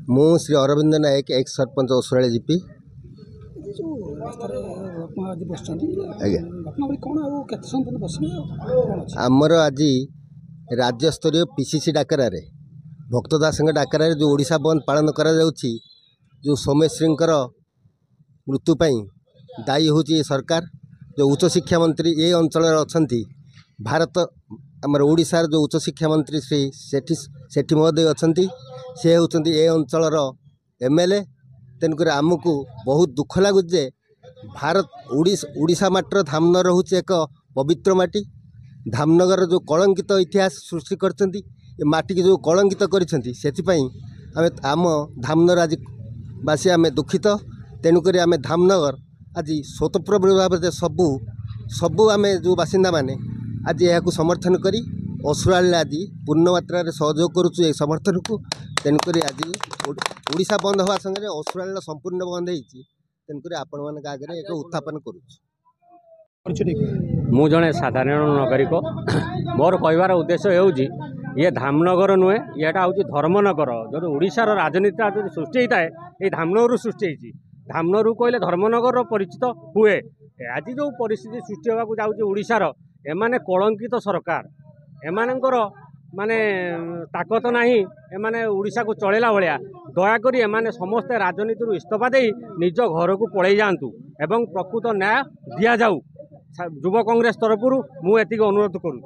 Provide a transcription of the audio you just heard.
ମୁଁ Shri Arvind Nayak X sarpanch ଓସୁରାଳି GP. आमर आज राज्यस्तरीय पीसीसी डाकरारे भक्तदास डाकरारे जो ओडिशा बंद पालन करा जाउछि, जो सोमेश्वरी मृत्यु दायी होची सरकार, जो उच्च शिक्षा मंत्री ये अंचल अच्छा भारत आमर ओडिशार जो उच्च शिक्षा मंत्री श्री सेठी महोदय अच्छा से होती ए अंचल एमएलए। तेणुक आमको बहुत दुख लगुच जे भारत ओडिशा मात्र धामनगर हूँ एक पवित्र माटी। धामनगर जो कलंकित इतिहास सृष्टि करछंती, माटी की जो कलंकित करिसेंती, सेथिपई आम धामनगर आज बासी आम दुखित। तेणुक आम धामनगर आज स्वतंत्र भाव सबू सबू आम जो बासिंदा माने आज यह समर्थन करी ओसुराल आज पूर्ण मात्रा सहयोग करुचु ए समर्थन को। तेणुक आज ओडिशा बंद हवा संगे ओसुराल संपूर्ण बंद होती। तेणुक आपण मान आगे एक उत्थापन करुचु। मु जड़े साधारण नागरिक, मोर कहबार उद्देश्य होउची ये धामनगर नुहे, यहाँ हूँ धर्मनगर। जो ओडिशार राजनीति जो सृष्टि होता है ये धामनगर सृष्टि होती। धामनगर कहले धर्मनगर परिचित हुए। आज जो परिस्थिति सृष्टि होगा जाऊँगी ओडिशार, एमाने कलंकित सरकार, एमानकर माने ताकत नहीं, एमाने ओडिशा को चलेला भलिया। दयाकोरी एमाने समस्ते राजनीति इस्तीफा दे निज घर को पलि जातु एवं प्रकृत न्याय दि जाऊ। युव कांग्रेस तरफ मुझे अनुरोध करुँ।